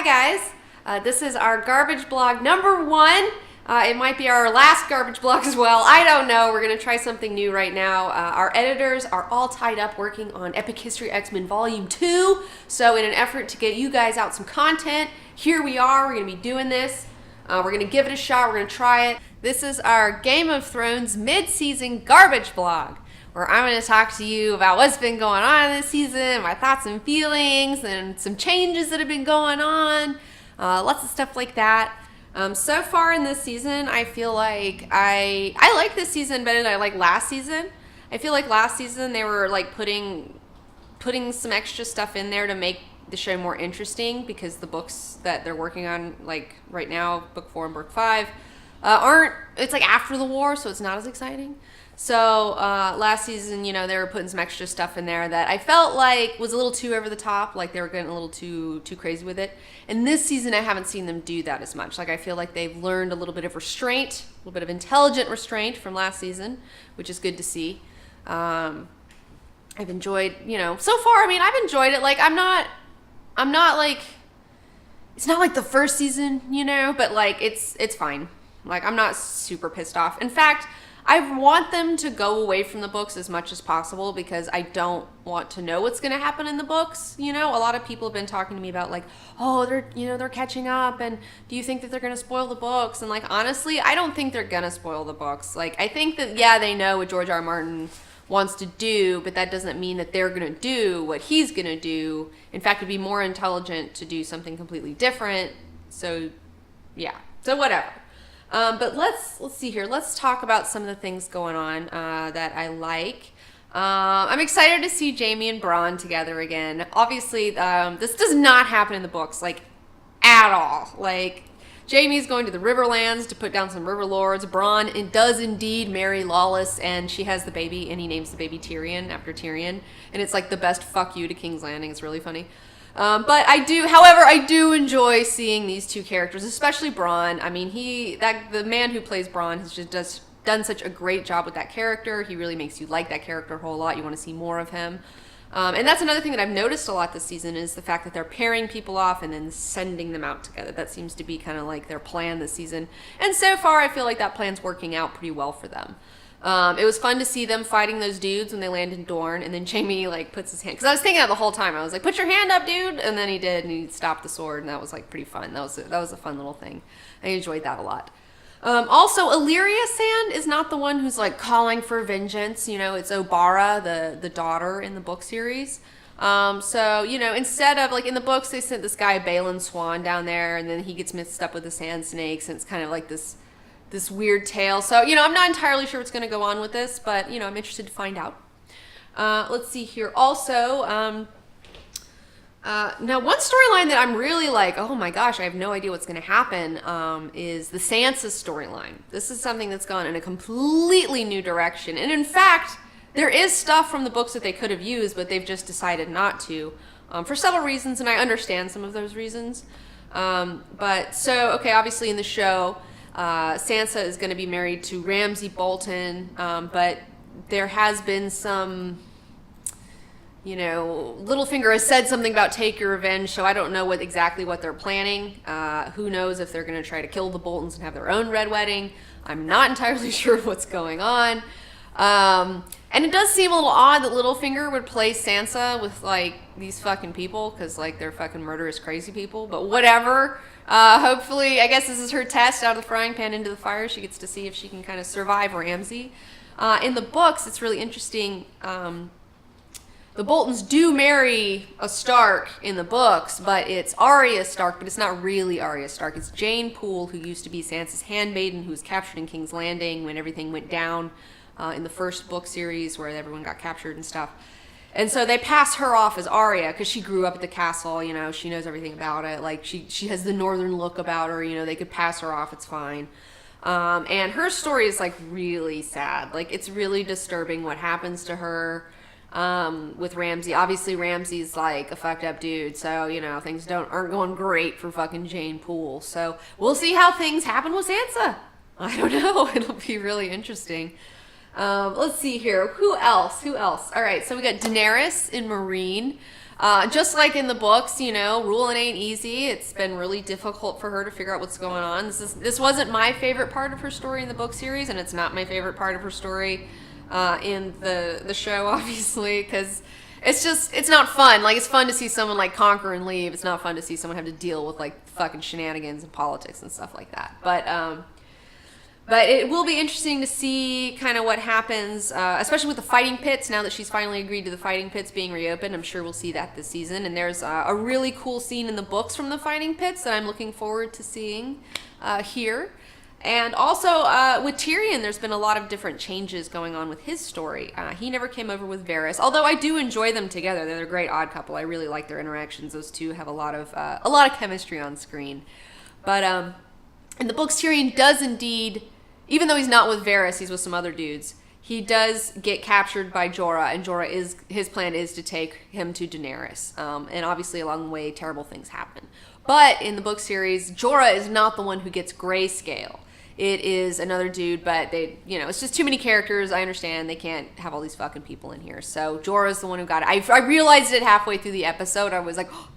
Hi guys, this is our garbage blog number 1. It might be our last garbage blog as well. I don't know. We're going to try something new right now. Our editors are all tied up working on Epic History X-Men Volume 2. So in an effort to get you guys out some content, here we are. We're going to be doing this. We're going to give it a shot. We're going to try it. This is our Game of Thrones mid-season garbage blog, where I'm going to talk to you about what's been going on this season, my thoughts and feelings, and some changes that have been going on. Lots of stuff like that. So far in this season, I feel like I like this season better than I like last season. I feel like last season they were like putting some extra stuff in there to make the show more interesting, because the books that they're working on, like right now, book 4 and book 5, it's like after the war, so it's not as exciting. So last season, you know, they were putting some extra stuff in there that I felt like was a little too over the top, like they were getting a little too crazy with it. And this season, I haven't seen them do that as much. Like I feel like they've learned a little bit of restraint, a little bit of intelligent restraint from last season, which is good to see. I've enjoyed, you know, so far. I mean, I've enjoyed it. Like I'm not like, it's not like the first season, you know, but like it's fine. Like I'm not super pissed off. In fact, I want them to go away from the books as much as possible, because I don't want to know what's going to happen in the books. You know, a lot of people have been talking to me about like, oh, they're catching up, and do you think that they're going to spoil the books? And like, honestly, I don't think they're going to spoil the books. Like, I think that, yeah, they know what George R. R. Martin wants to do, but that doesn't mean that they're going to do what he's going to do. In fact, it'd be more intelligent to do something completely different. So, yeah. So whatever. But let's see here. Let's talk about some of the things going on that I like. I'm excited to see Jaime and Bronn together again. Obviously, this does not happen in the books, like, at all. Like, Jaime's going to the Riverlands to put down some River Lords. Bronn does indeed marry Lawless, and she has the baby, and he names the baby Tyrion after Tyrion. And it's like the best fuck you to King's Landing. It's really funny. But I do enjoy seeing these two characters, especially Bronn. I mean, the man who plays Bronn has just done such a great job with that character. He really makes you like that character a whole lot. You want to see more of him. And that's another thing that I've noticed a lot this season, is the fact that they're pairing people off and then sending them out together. That seems to be kind of like their plan this season. And so far, I feel like that plan's working out pretty well for them. It was fun to see them fighting those dudes when they landed in Dorne, and then Jaime like puts his hand, because I was thinking that the whole time. I was like, put your hand up, dude, and then he did, and he stopped the sword, and that was like pretty fun. That was a fun little thing. I enjoyed that a lot. Also, Illyria Sand is not the one who's like calling for vengeance. You know, it's Obara, the daughter in the book series. So, you know, instead of like in the books, they sent this guy Balin Swan down there, and then he gets mixed up with the sand snakes, and it's kind of like this weird tale. So, you know, I'm not entirely sure what's going to go on with this, but, you know, I'm interested to find out. Let's see here. Also, now one storyline that I'm really like, oh my gosh, I have no idea what's going to happen, is the Sansa storyline. This is something that's gone in a completely new direction. And in fact, there is stuff from the books that they could have used, but they've just decided not to, for several reasons, and I understand some of those reasons. Okay, obviously in the show, Sansa is going to be married to Ramsay Bolton, but there has been some, you know, Littlefinger has said something about take your revenge, so I don't know exactly what they're planning. Who knows if they're going to try to kill the Boltons and have their own red wedding. I'm not entirely sure what's going on. And it does seem a little odd that Littlefinger would play Sansa with, like, these fucking people, because, like, they're fucking murderous, crazy people, but whatever. Hopefully, I guess this is her test, out of the frying pan into the fire. She gets to see if she can kind of survive Ramsay. In the books, it's really interesting. The Boltons do marry a Stark in the books, but it's Arya Stark, but it's not really Arya Stark. It's Jane Poole, who used to be Sansa's handmaiden, who was captured in King's Landing when everything went down in the first book series, where everyone got captured and stuff. And so they pass her off as Arya, because she grew up at the castle, you know, she knows everything about it. Like, she has the northern look about her, you know, they could pass her off, it's fine. And her story is, like, really sad. Like, it's really disturbing what happens to her with Ramsay. Obviously, Ramsay's, like, a fucked up dude, so, you know, things aren't going great for fucking Jane Poole. So, we'll see how things happen with Sansa. I don't know. It'll be really interesting. Let's see here. Who else? All right, so we got Daenerys in Meereen. Just like in the books, ruling ain't easy. It's been really difficult for her to figure out what's going on. This wasn't my favorite part of her story in the book series, and it's not my favorite part of her story in the show, obviously, because it's not fun. Like, it's fun to see someone like conquer and leave. It's not fun to see someone have to deal with like fucking shenanigans and politics and stuff like that. But it will be interesting to see kind of what happens, especially with the fighting pits, now that she's finally agreed to the fighting pits being reopened. I'm sure we'll see that this season. And there's a really cool scene in the books from the fighting pits that I'm looking forward to seeing here. And also with Tyrion, there's been a lot of different changes going on with his story. He never came over with Varys, although I do enjoy them together. They're a great odd couple. I really like their interactions. Those two have a lot of chemistry on screen. But in the books, Tyrion does indeed, even though he's not with Varys, he's with some other dudes, he does get captured by Jorah, and his plan is to take him to Daenerys. And obviously along the way, terrible things happen. But in the book series, Jorah is not the one who gets grayscale. It is another dude, but it's just too many characters. I understand they can't have all these fucking people in here. So Jorah's the one who got it. I realized it halfway through the episode. I was like, oh,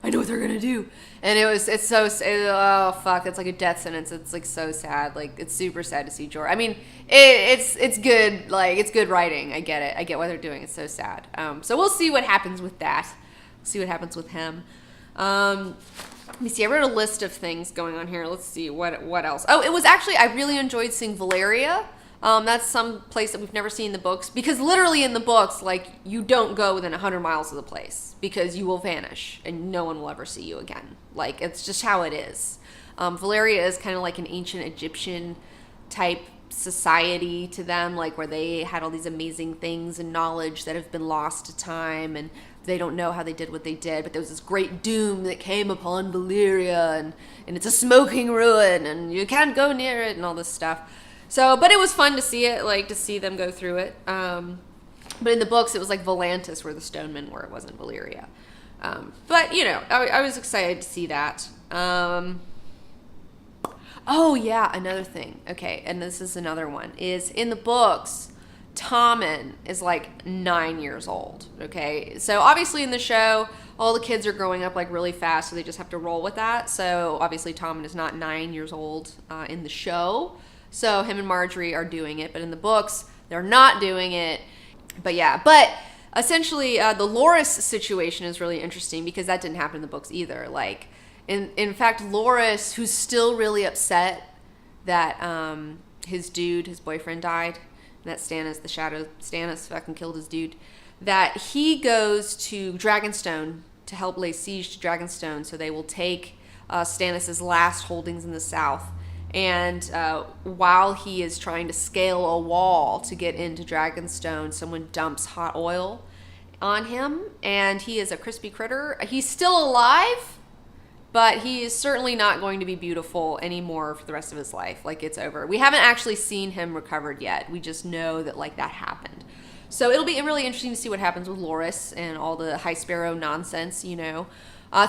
I know what they're gonna do, and oh fuck, it's like a death sentence. It's like so sad. Like, it's super sad to see Jorah. I mean, it's good. Like, it's good writing. I get it. I get why they're doing it. It's so sad. So we'll see what happens with that. We'll see what happens with him. Let me see. I wrote a list of things going on here. Let's see what else. Oh, it was actually, I really enjoyed seeing Valeria. That's some place that we've never seen in the books, because literally in the books, like, you don't go within 100 miles of the place because you will vanish and no one will ever see you again. Like, it's just how it is. Valeria is kind of like an ancient Egyptian type society to them, like, where they had all these amazing things and knowledge that have been lost to time, and they don't know how they did what they did, but there was this great doom that came upon Valyria, and it's a smoking ruin, and you can't go near it, and all this stuff. So, but it was fun to see it, like, to see them go through it. But in the books, it was like Volantis, where the Stonemen were. It wasn't Valyria. But, I was excited to see that. Oh, yeah, another thing. Okay, and this is another one, is in the books, Tommen is like 9 years old, okay? So obviously in the show, all the kids are growing up like really fast, so they just have to roll with that. So obviously Tommen is not 9 years old in the show. So him and Marjorie are doing it, but in the books, they're not doing it. But yeah, but essentially the Loras situation is really interesting because that didn't happen in the books either. Like, in fact, Loras, who's still really upset that his boyfriend died, that Stannis fucking killed his dude, that he goes to Dragonstone to help lay siege to Dragonstone, so they will take Stannis' last holdings in the south. And while he is trying to scale a wall to get into Dragonstone, someone dumps hot oil on him, and he is a crispy critter. He's still alive, but he is certainly not going to be beautiful anymore for the rest of his life. Like, it's over. We haven't actually seen him recovered yet. We just know that, like, that happened. So it'll be really interesting to see what happens with Loras and all the High Sparrow nonsense,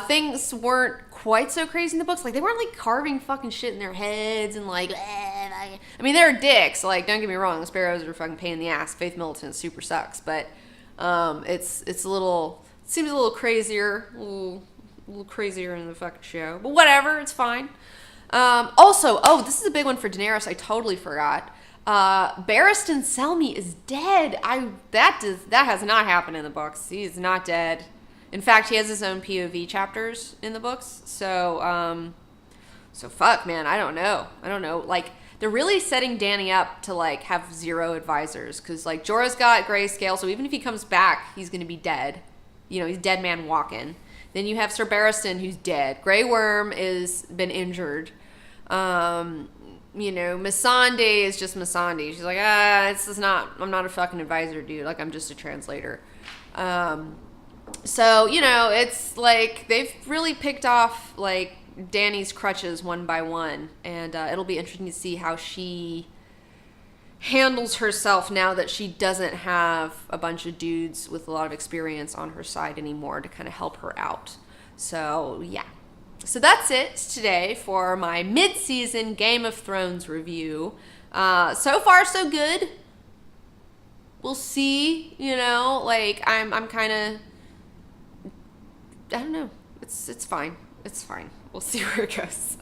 Things weren't quite so crazy in the books. Like, they weren't, like, carving fucking shit in their heads and, like, I mean, they're dicks. Like, don't get me wrong. The Sparrows are a fucking pain in the ass. Faith Militant super sucks. But it's a little, it seems a little crazier, a little crazier in the fucking show, but whatever, it's fine. Also, this is a big one for Daenerys. I totally forgot. Barristan Selmy is dead. That has not happened in the books. He is not dead. In fact, he has his own POV chapters in the books. So fuck, man. I don't know. Like, they're really setting Dany up to, like, have zero advisors, because, like, Jorah's got grayscale, so even if he comes back, he's gonna be dead. He's dead man walking. Then you have Sir Barristan, who's dead. Grey Worm is been injured. Missandei is just Missandei. She's like, I'm not a fucking advisor, dude. Like, I'm just a translator. So, it's like they've really picked off, like, Dany's crutches one by one. And it'll be interesting to see how she handles herself now that she doesn't have a bunch of dudes with a lot of experience on her side anymore to kind of help her out. So, yeah. So that's it today for my mid-season Game of Thrones review. So far, so good. We'll see, I'm kind of I don't know. It's fine. It's fine. We'll see where it goes.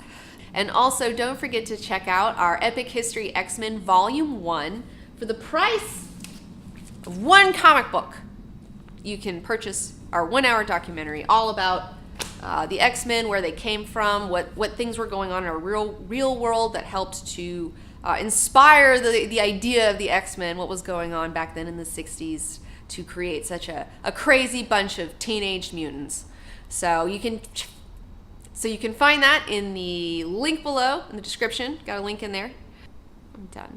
And also, don't forget to check out our Epic History X-Men Volume 1 for the price of one comic book. You can purchase our 1-hour documentary all about the X-Men, where they came from, what things were going on in our real world that helped to inspire the idea of the X-Men, what was going on back then in the 60s to create such a crazy bunch of teenage mutants. So you can find that in the link below in the description. Got a link in there. I'm done.